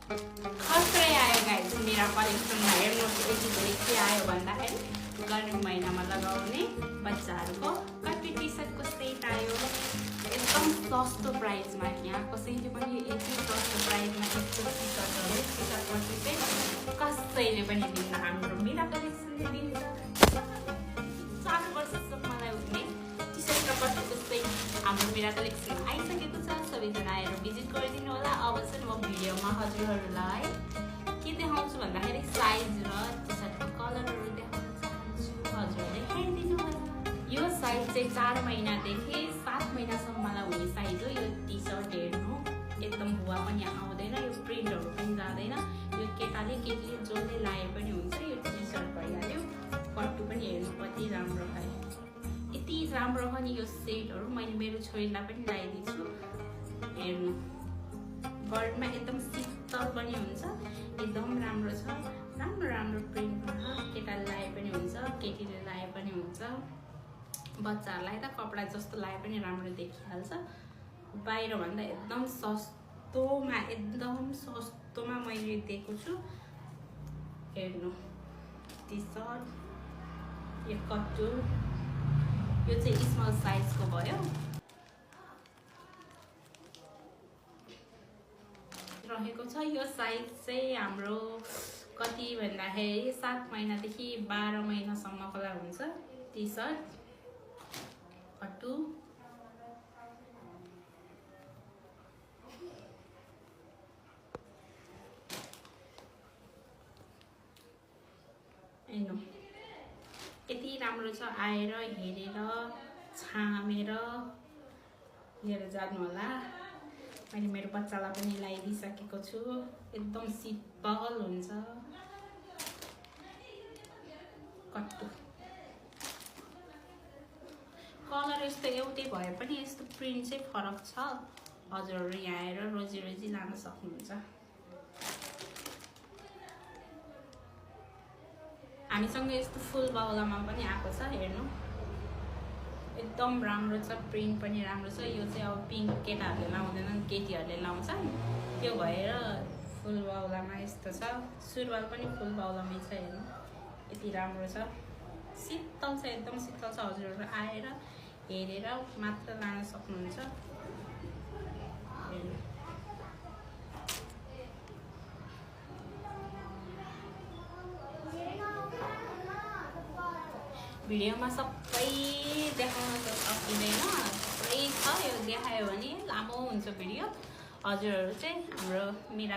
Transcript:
खत्रै आयो गाइस मेरा कलेक्सनमा हेर्नुहोस् यति धेरै के आयो भन्दाखेरि गर्मी महिनामा लगाउने बच्चाहरूको कति टी सर्टको सेट आयो एकदम सस्तो प्राइसमा। यहाँ कसैले पनि यति सस्तो प्राइसमा यस्तो टी सर्टहरू टी सर्टपछि चाहिँ कसैले पनि दिन्न, हाम्रो मेरा कलेक्सनले दिन्छ। 4 वर्षसम्मलाई हुने टी सर्ट र कटनको सेट हाम्रो मेरा कलेक्सनमा आइसकेको छ। सबैजना आएर भिजिट गरिदिनु होला। अब चाहिँ म भिडियोमा हजुरहरूलाई के देखाउँछु भन्दाखेरि साइज र टी सर्टको कलरहरू देखाउन चाहन्छु, हजुरहरूले हेरिदिनु होला। यो साइज चाहिँ 4 महिनादेखि 7 महिनासम्मलाई हुने साइज हो। यो टी सर्ट हेर्नु एकदम भुवा पनि आउँदैन, यो प्रिन्टहरू पनि जाँदैन। यो केटाले केटीले जसले लाए पनि हुन्छ। यो टी सर्ट भइहाल्यो। कट्टु पनि हेर्नु कति राम्रो भयो, यति राम्रो हो नि यो सेटहरू। मैले मेरो छोरीलाई पनि लगाइदिन्छु, हेर्नु गर्मीमा एकदम शीतल पनि हुन्छ, एकदम राम्रो छ। राम्रो राम्रो प्रिन्टमा केटाले लाए पनि हुन्छ, केटीले लाए पनि हुन्छ। बच्चाहरूलाई त कपडा जस्तो लाए पनि राम्रो देखिहाल्छ। बाहिरभन्दा एकदम सस्तोमा मैले दिएको छु। हेर्नु टी सर्ट, यो कट्टु, यो चाहिँ स्मल साइजको भयो। रहेको छ यो साइज चाहिँ हाम्रो कति भन्दाखेरि 7 महिनादेखि 12 महिनासम्मकोलाई हुन्छ। टी सर्ट कट्टु हेर्नु यति राम्रो छ। आएर हेरेर छामेर लिएर जानु होला। मैले मेरो बच्चालाई पनि लगाइदिइसकेको छु, एकदम शीतल हुन्छ। कट्टु कलर यस्तो एउटै भए पनि यस्तो प्रिन्ट चाहिँ फरक छ। हजुरहरू यहाँ आएर रोजी रोजी लान सक्नुहुन्छ। हामीसँग यस्तो फुल बाहुलामा पनि आएको छ। हेर्नु एकदम राम्रो छ, प्रिन्ट पनि राम्रो छ। यो चाहिँ अब पिङ्क केटाहरूले लाउँदैनन्, केटीहरूले लाउँछ। त्यो भएर फुल बाहुलामा यस्तो छ। सुरुवाल पनि फुल बाहुलामै छ। हेर्नु यति राम्रो छ, शीतल छ, एकदम शीतल छ। हजुरहरू आएर हेरेर मात्र लान सक्नुहुन्छ। भिडियोमा सबै देखाउन त सकिँदैन, थुप्रै छ। यो देखायो भने लामो हुन्छ भिडियो। हजुरहरू चाहिँ हाम्रो मेरा